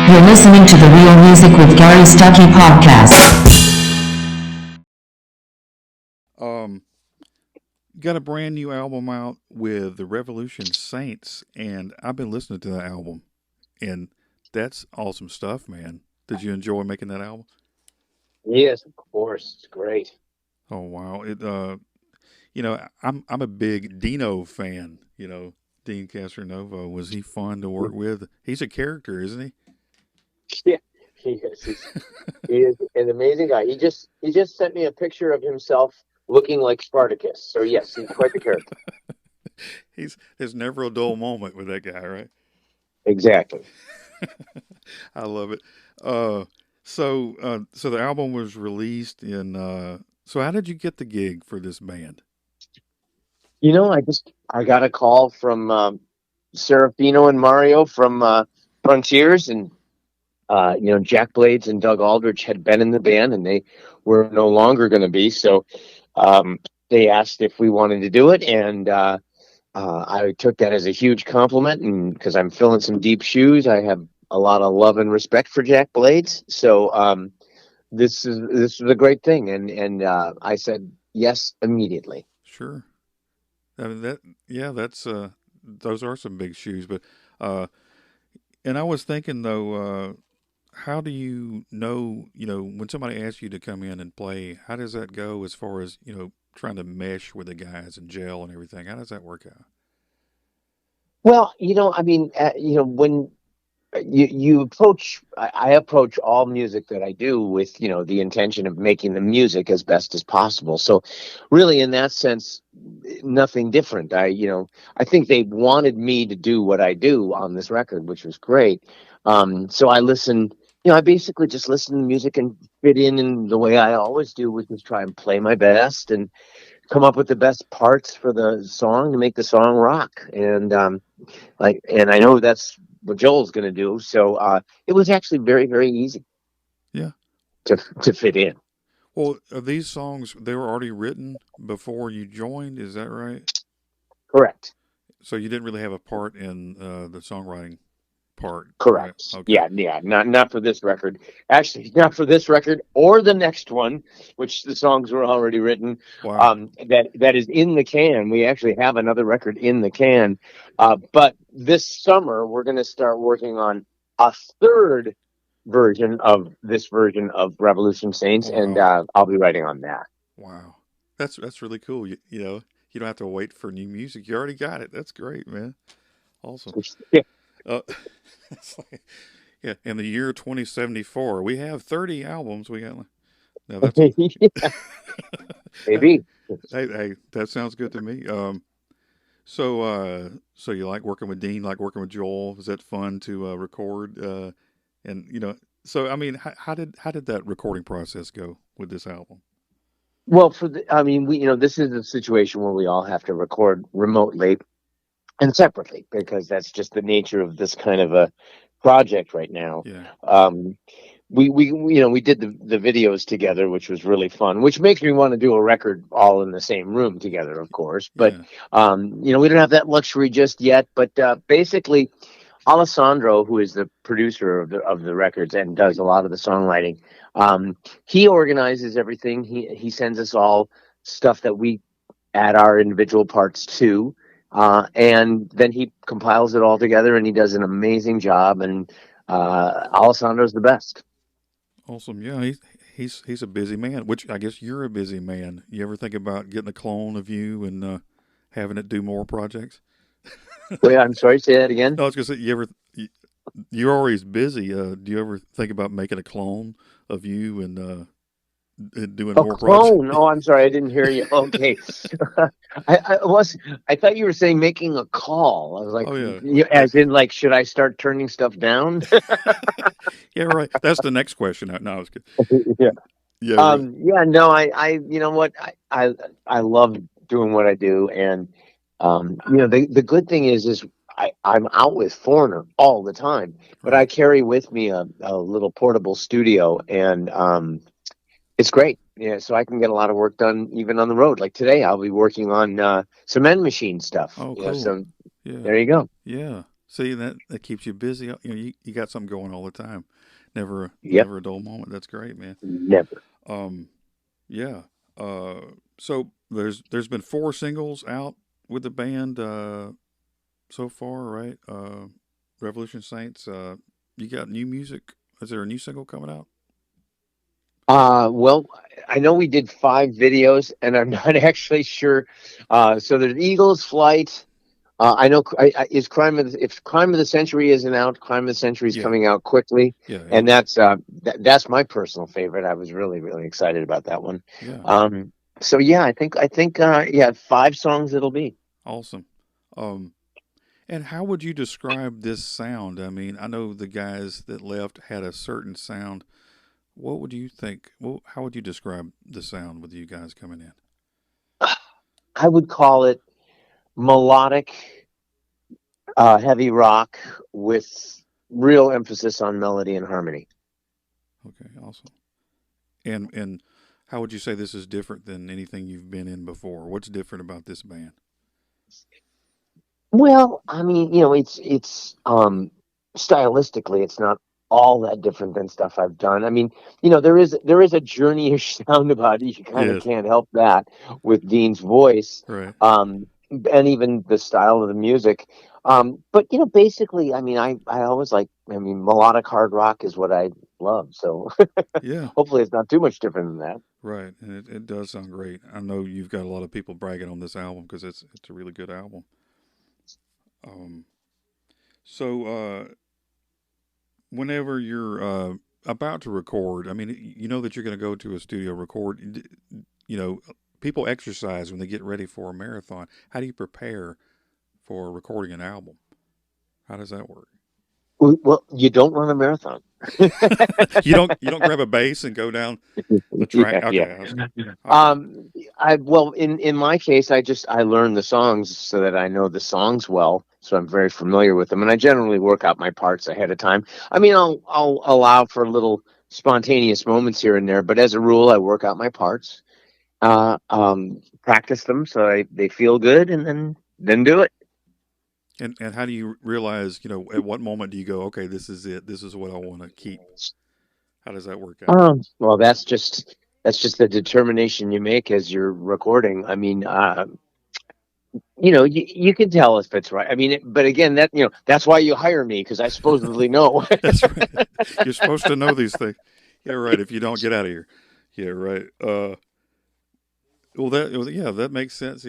You're listening to the Real Music with Gary Stuckey podcast. Got a brand new album out with the Revolution Saints, and I've been listening to that album, and that's awesome stuff, man. Did you enjoy making that album? Yes, of course. It's great. Oh wow! I'm a big Dino fan. Dean Castronovo. Was he fun to work with? He's a character, isn't he? Yeah, he is. He is an amazing guy. He just sent me a picture of himself looking like Spartacus. So yes, he's quite the character. There's never a dull moment with that guy, right? Exactly. I love it. So the album was released in. So how did you get the gig for this band? I got a call from Serafino and Mario from Frontiers, and Jack Blades and Doug Aldrich had been in the band, and they were no longer going to be. So they asked if we wanted to do it, and I took that as a huge compliment, and because I'm filling some deep shoes, I have a lot of love and respect for Jack Blades. So this was a great thing, and I said yes immediately. Sure. I mean that's those are some big shoes, but uh, and I was thinking though, how do you know, when somebody asks you to come in and play, how does that go as far as, trying to mesh with the guys and gel and everything? How does that work out? Well, when you approach, I approach all music that I do with, the intention of making the music as best as possible. So really in that sense, nothing different. I think they wanted me to do what I do on this record, which was great. So I listened, I basically just listen to music and fit in the way I always do, which is try and play my best and come up with the best parts for the song to make the song rock. And I know that's what Joel's going to do. So it was actually very, very easy Yeah. to fit in. Well, are these songs, they were already written before you joined, is that right? Correct. So you didn't really have a part in the songwriting part, right? Correct. Okay. Yeah. Not for this record. Actually, not for this record or the next one, which the songs were already written. Wow. That is in the can. We actually have another record in the can. But this summer we're going to start working on a third version of Revolution Saints, and Wow. I'll be writing on that. Wow. That's really cool. You don't have to wait for new music. You already got it. That's great, man. Awesome. Uh, it's like, yeah, in the year 2074, we have 30 albums. We got now that's Yeah, maybe. hey, that sounds good to me. So you like working with Dean, like working with Joel? Is that fun to record? And so I mean, how did that recording process go with this album? Well, this is a situation where we all have to record remotely and separately because that's just the nature of this kind of a project right now. Yeah, Um, we did the videos together, which was really fun, which makes me want to do a record all in the same room together, of course. But yeah, we don't have that luxury just yet. But basically, Alessandro, who is the producer of the records and does a lot of the songwriting, he organizes everything. He sends us all stuff that we add our individual parts to, and then he compiles it all together, and he does an amazing job. And Alessandro's the best. awesome. Yeah, he's a busy man. Which I guess you're a busy man. You ever think about getting a clone of you and having it do more projects? Wait, I'm sorry. Say that again. No, I was gonna say you're always busy. Do you ever think about making a clone of you and doing A more projects? clone. Oh, I'm sorry, I didn't hear you. Okay, I thought you were saying making a call. I was like, Oh yeah, as in, like, should I start turning stuff down? yeah, right. That's the next question. No, I was good. Yeah. Yeah, right. Yeah. No, you know what? I love doing what I do, and the good thing is I'm out with Foreigner all the time, but I Right. carry with me a little portable studio, and it's great. Yeah, so I can get a lot of work done even on the road. Like today, I'll be working on some end machine stuff. Oh, cool. So Yeah, there you go. yeah. See, that keeps you busy. You got something going all the time. Yep, Never a dull moment. That's great, man. never. Um, yeah. Uh, so there's been four singles out with the band so far, right? Revolution Saints. You got new music? Is there a new single coming out? Well, I know we did 5 videos, and I'm not actually sure. So there's Eagles Flight. I know is Crime of if Crime of the Century isn't out, Crime of the Century is Yeah, coming out quickly, yeah, and it'll. that's my personal favorite. I was really excited about that one. Yeah, Um, so yeah, I think yeah, 5 songs it'll be. awesome. Um, and how would you describe this sound? I mean, I know the guys that left had a certain sound. What would you think? Well, how would you describe the sound with you guys coming in? I would call it melodic, heavy rock with real emphasis on melody and harmony. Okay, awesome. And how would you say this is different than anything you've been in before? What's different about this band? Well, I mean, it's stylistically, it's not all that different than stuff I've done. I mean, there is a journey-ish sound about it. You kind of Yes, can't help that with Dean's voice, right. and even the style of the music. But basically, I mean, I always like, I mean, melodic hard rock is what I love. So Yeah, hopefully, it's not too much different than that. right. And it does sound great. I know you've got a lot of people bragging on this album because it's a really good album. Um, so whenever you're about to record, I mean, you know that you're going to go to a studio record. You know, people exercise when they get ready for a marathon. How do you prepare for recording an album? How does that work? Well, you don't run a marathon. You don't grab a bass and go down the track. Yeah, yeah. Okay, okay, Well, in my case, I learn the songs so that I know the songs well, so I'm very familiar with them, and I generally work out my parts ahead of time. I mean, I'll allow for little spontaneous moments here and there, but as a rule, I work out my parts, practice them so they feel good, and then do it. and how do you realize? At what moment do you go? Okay, this is it. This is what I want to keep. How does that work out? Well, that's just the determination you make as you're recording. I mean, you can tell if it's right. I mean, but again, that's why you hire me because I supposedly know. That's right. You're supposed to know these things. Yeah, right. If you don't get out of here. Yeah, right. Yeah, that makes sense.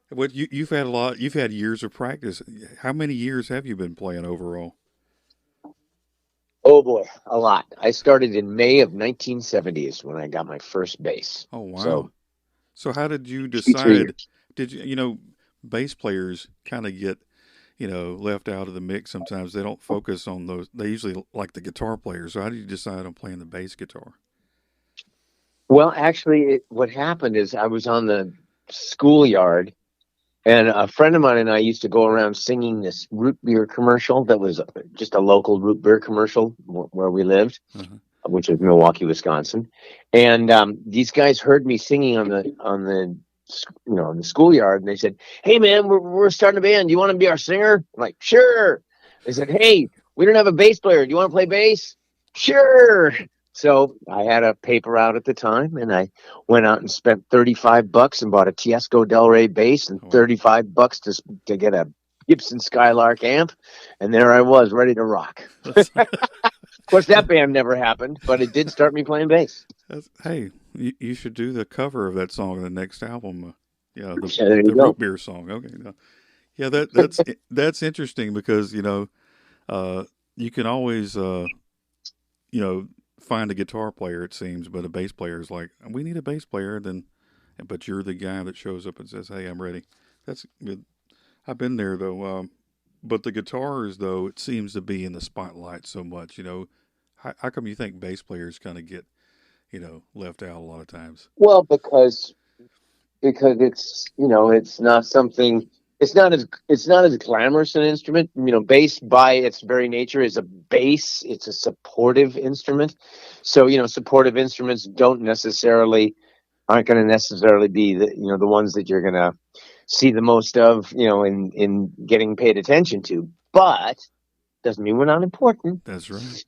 What you've had a lot. You've had years of practice. How many years have you been playing overall? Oh boy, a lot. I started in May of 1970s when I got my first bass. Oh wow. So So how did you 53 decide? years. Did bass players kind of get left out of the mix sometimes. They don't focus on those. They usually like the guitar players. So how did you decide on playing the bass guitar? Well, actually, what happened is I was on the schoolyard, and a friend of mine and I used to go around singing this root beer commercial that was just a local root beer commercial where we lived, Uh-huh. which is Milwaukee, Wisconsin. And these guys heard me singing on the schoolyard, and they said, "Hey man, we're starting a band. Do you want to be our singer?" I'm like, "Sure." They said, "Hey, we don't have a bass player. Do you want to play bass?" "Sure." So I had a paper out at the time, and I went out and spent $35 and bought a Tiesco Del Rey bass and Oh, wow. $35 to get a Gibson Skylark amp, and there I was, ready to rock. That's, Of course, that band never happened, but it did start me playing bass. hey, you should do the cover of that song in the next album. Yeah, So there you the root go. beer song. Okay, no. Yeah, that's interesting because uh, you can always you know find a guitar player it seems, but a bass player is like we need a bass player. Then, but you're the guy that shows up and says, "Hey, I'm ready." That's good. I've been there though. But the guitars though, it seems to be in the spotlight so much. How come you think bass players kind of get left out a lot of times? Well, because it's not something, it's not as glamorous an instrument. Bass by its very nature is a bass. It's a supportive instrument. So supportive instruments aren't going to necessarily be the ones that you're going to see the most of in getting paid attention to. but doesn't mean we're not important. That's right.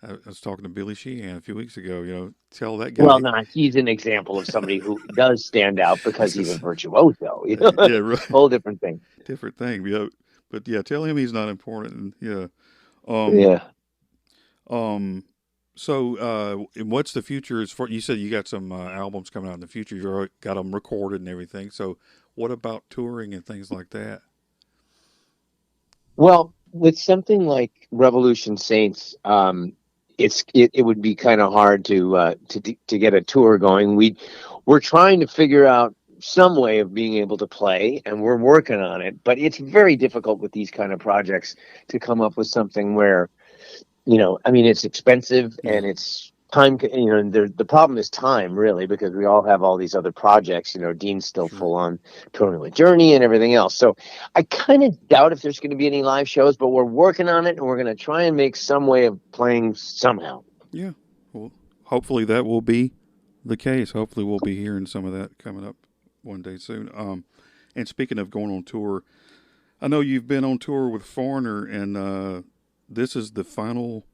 I was talking to Billy Sheehan a few weeks ago. Tell that Well, guy. no, he's an example of somebody who does stand out because This he's a is, virtuoso. You know, yeah, right. whole different thing. Different thing. Yeah, but yeah, tell him he's not important. Yeah. Um. Yeah. Um. So, what's the future? Is for you said you got some albums coming out in the future. You've already got them recorded and everything. So, what about touring and things like that? Well, with something like Revolution Saints, it would be kind of hard to get a tour going. We're trying to figure out some way of being able to play, and we're working on it. But it's very difficult with these kind of projects to come up with something where, I mean, it's expensive Yeah. and it's time. And the problem is time, really, because we all have all these other projects. Dean's still Sure. full on touring with Journey and everything else. So I kind of doubt if there's going to be any live shows, but we're working on it and we're going to try and make some way of playing somehow. Yeah. Well, hopefully that will be the case. Hopefully we'll be hearing some of that coming up one day soon. And speaking of going on tour, I know you've been on tour with Foreigner, and this is the final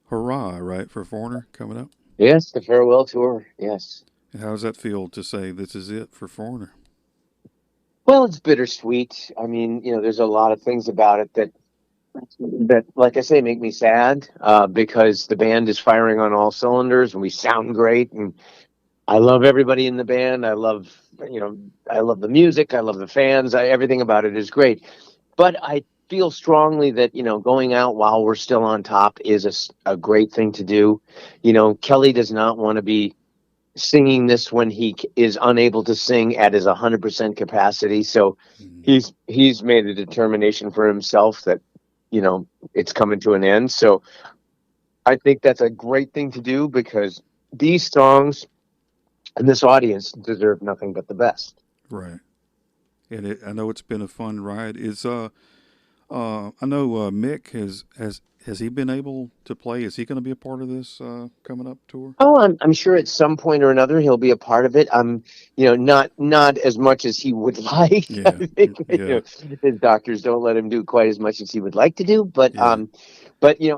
hurrah, right, for Foreigner coming up? Yes, the farewell tour. Yes. And how does that feel to say this is it for Foreigner? Well, it's bittersweet. I mean, there's a lot of things about it that, like I say, make me sad because the band is firing on all cylinders and we sound great. And I love everybody in the band. I love the music. I love the fans. Everything about it is great. But I feel strongly that, going out while we're still on top is a great thing to do. Kelly does not want to be singing this when he is unable to sing at his 100% capacity. So Mm-hmm. he's made a determination for himself that, it's coming to an end. So I think that's a great thing to do because these songs and this audience deserve nothing but the best. Right. And I know it's been a fun ride. I know Mick has he been able to play? Is he going to be a part of this coming up tour? Oh, I'm sure at some point or another he'll be a part of it. Not as much as he would like. I Yeah. think Yeah. his doctors don't let him do quite as much as he would like to do. But Yeah.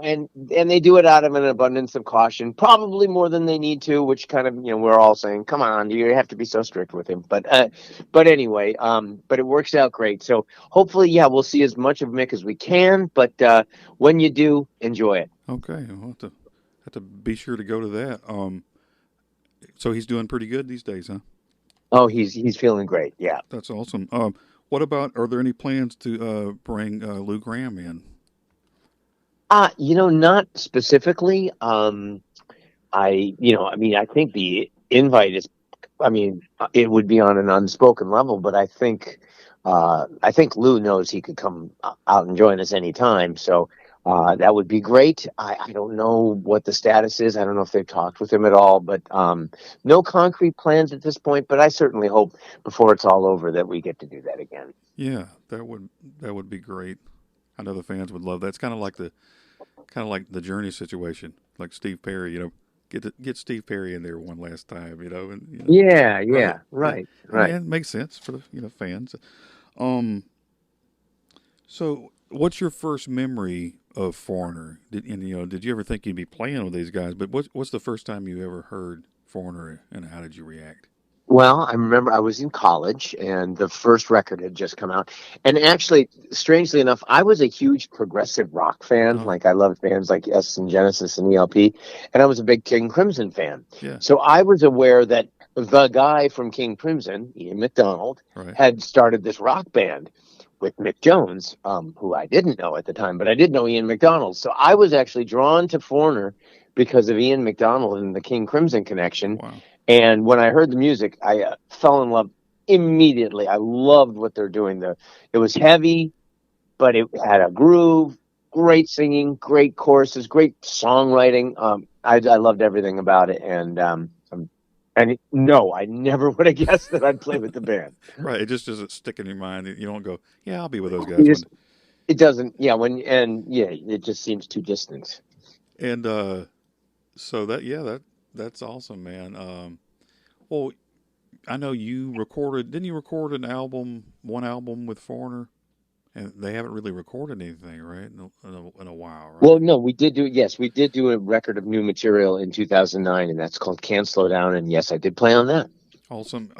and they do it out of an abundance of caution, probably more than they need to. Which kind of we're all saying, come on, you have to be so strict with him. But anyway, but it works out great. So hopefully, yeah, we'll see as much of Mick as we can. But when you do, enjoy it. Okay. I'll have to be sure to go to that. So he's doing pretty good these days, huh? Oh, he's feeling great. Yeah. That's awesome. What about? Are there any plans to bring Lou Graham in? Not specifically. I mean, I think the invite is, I mean, it would be on an unspoken level, but I think Lou knows he could come out and join us anytime. So, that would be great. I don't know what the status is. I don't know if they've talked with him at all, but, no concrete plans at this point, but I certainly hope before it's all over that we get to do that again. Yeah, that would be great. I know the fans would love that. It's kind of like the Journey situation, like Steve Perry. Get Steve Perry in there one last time. And Yeah, right. yeah, right, I mean, right. it makes sense for the fans. Um, so what's your first memory of Foreigner? Did you ever think you'd be playing with these guys? But what's the first time you ever heard Foreigner, and how did you react? Well, I remember I was in college and the first record had just come out. And actually, strangely enough, I was a huge progressive rock fan. Oh, Like I loved bands like Yes and Genesis and ELP. And I was a big King Crimson fan. yeah, So I was aware that the guy from King Crimson, Ian McDonald, right. had started this rock band with Mick Jones, who I didn't know at the time, but I did know Ian McDonald. So I was actually drawn to Foreigner because of Ian McDonald and the King Crimson connection. Wow. And when I heard the music, I fell in love immediately. I loved what they're doing. It was heavy, but it had a groove, great singing, great choruses, great songwriting. I loved everything about it. And no, I never would have guessed that I'd play with the band. Right. It just doesn't stick in your mind. You don't go, yeah, I'll be with those It guys one just, day. it doesn't, yeah, it just seems too distant. And so that's awesome, man. Well, I know you recorded. Didn't you record one album with Foreigner? And they haven't really recorded anything, right? In a while, Well, right? no, we did do, yes, we did do a record of new material in 2009, and that's called Can't Slow Down. And yes, I did play on that. Awesome.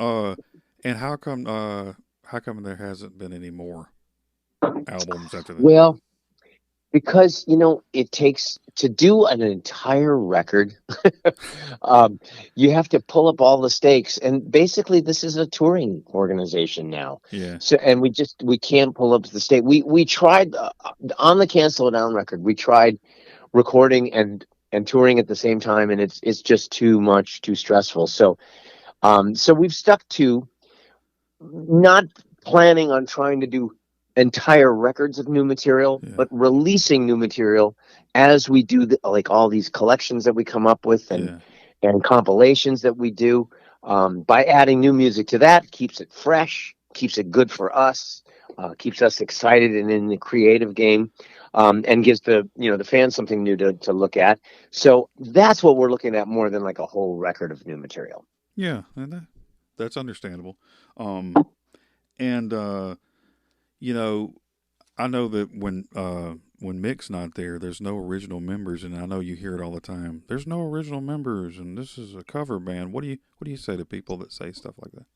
And how come there hasn't been any more albums after that? Well, because, it takes to do an entire record. um, you have to pull up all the stakes, and basically, this is a touring organization now. Yeah, So, and we can't pull up the stake. We tried on the Cancel It Down record. We tried recording and touring at the same time, and it's just too much, too stressful. So we've stuck to not planning on trying to do entire records of new material, yeah, but releasing new material as we do like all these collections that we come up with yeah, and compilations that we do. By adding new music to that, keeps it fresh, keeps it good for us, keeps us excited and in the creative game, and gives the fans something new to look at. So that's what we're looking at more than like a whole record of new material. yeah. And that's understandable. Um, and you know, I know that when Mick's not there, there's no original members, and I know you hear it all the time. There's no original members, and this is a cover band. What do you say to people that say stuff like that?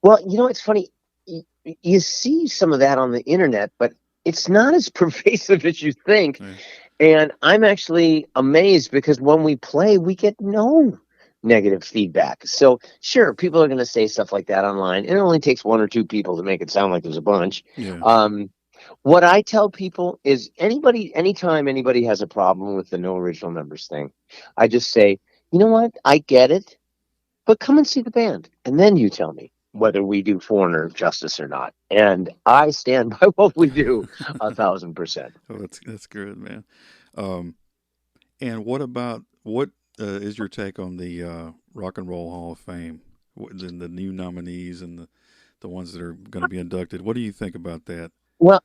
Well, it's funny. You see some of that on the internet, but it's not as pervasive as you think. Yeah, And I'm actually amazed because when we play, we get no negative feedback. So, sure, people are going to say stuff like that online. It only takes one or two people to make it sound like there's a bunch. yeah, Um, what I tell people is anytime anybody has a problem with the no original members thing, I just say, you know what? I get it, but come and see the band, and then you tell me whether we do Foreigner justice or not. And I stand by what we do 1,000%. oh, that's good, man. Um, and what is your take on the Rock and Roll Hall of Fame? The new nominees and the ones that are going to be inducted. What do you think about that? Well,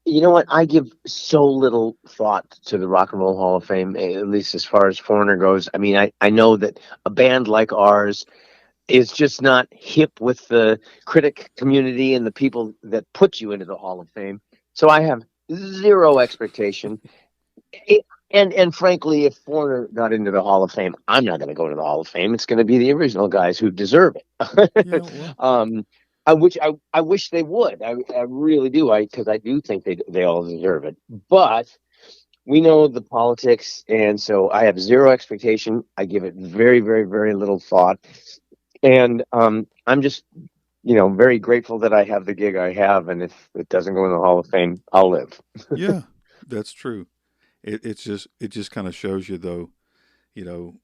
you know what? I give so little thought to the Rock and Roll Hall of Fame, at least as far as Foreigner goes. I mean, I know that a band like ours is just not hip with the critic community and the people that put you into the Hall of Fame. So I have zero expectation. It, and frankly, if Foreigner got into the Hall of Fame, I'm not going to go to the Hall of Fame. It's going to be the original guys who deserve Yeah, it. well, I wish they would. I really do. Because I do think they all deserve it. But we know the politics, and so I have zero expectation. I give it very, very, very little thought, and I'm just very grateful that I have the gig I have. And if it doesn't go in the Hall of Fame, I'll live. yeah, that's true. It just kind of shows you though, you know,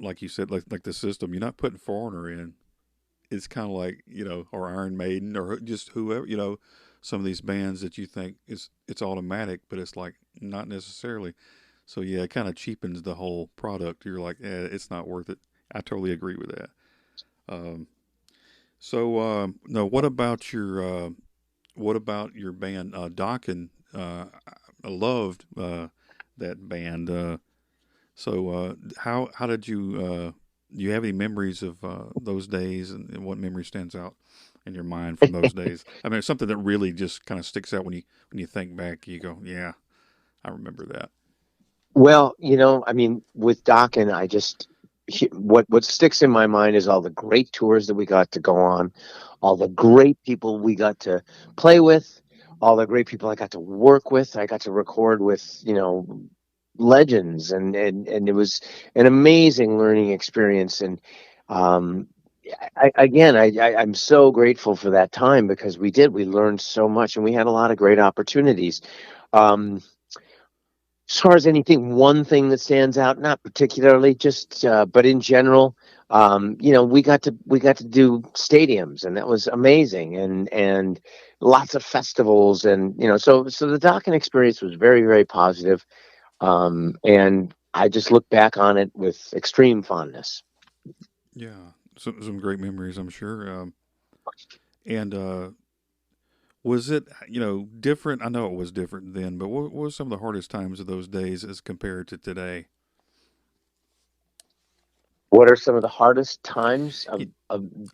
like you said, like the system. You're not putting Foreigner in. It's kind of like or Iron Maiden or just whoever some of these bands that you think it's automatic, but it's like not necessarily. So yeah, it kind of cheapens the whole product. You're like, it's not worth it. I totally agree with that. Um, so no, what about your band Dokken? I loved that band. So how did you do you have any memories of those days and what memory stands out in your mind from those days? I mean, it's something that really just kind of sticks out when you think back. You go, yeah, I remember that. Well, I mean, with Dokken, what sticks in my mind is all the great tours that we got to go on, all the great people we got to play with, all the great people I got to work with. I got to record with, legends, and it was an amazing learning experience. And um, I'm so grateful for that time because we learned so much, and we had a lot of great opportunities. Um, as far as anything, one thing that stands out, not particularly, just but in general, we got to do stadiums, and that was amazing, and lots of festivals, and so the Dokken experience was very, very positive, and I just look back on it with extreme fondness. Yeah, some great memories, I'm sure. And was it different? I know it was different then, but what was some of the hardest times of those days as compared to today? What are some of the hardest times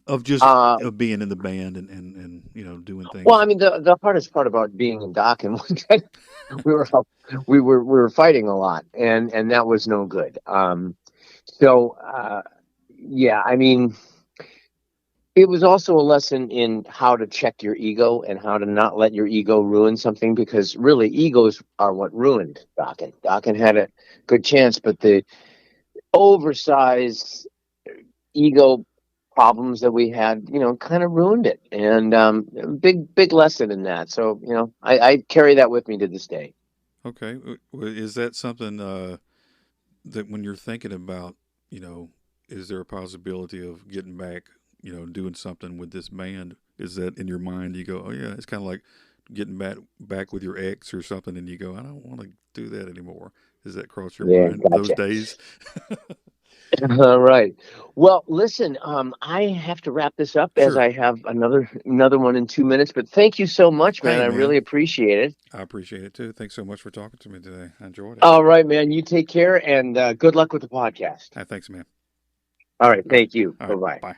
of just uh of being in the band and doing well, things. I mean, the hardest part about being in Dokken was that we were we were fighting a lot, and that was no good. So yeah, I mean, it was also a lesson in how to check your ego and how to not let your ego ruin something, because really egos are what ruined Dokken. Dokken had a good chance, but the oversized ego problems that we had, kind of ruined it. And big lesson in that. So, I carry that with me to this day. Okay, is that something that when you're thinking about, you know, is there a possibility of getting back, doing something with this band? Is that in your mind? You go, oh yeah, it's kind of like getting back with your ex or something, and you go, I don't want to do that anymore. Does that cross your Yeah, mind those gotcha. days? All right. Well, listen, I have to wrap this up as Sure. I have another one in 2 minutes. But thank you so much, man. Hey I really man, appreciate it. I appreciate it too. Thanks so much for talking to me today. I enjoyed it. All right, man. You take care, and good luck with the podcast. Thanks, man. All right. Thank you. All Bye right, bye. bye.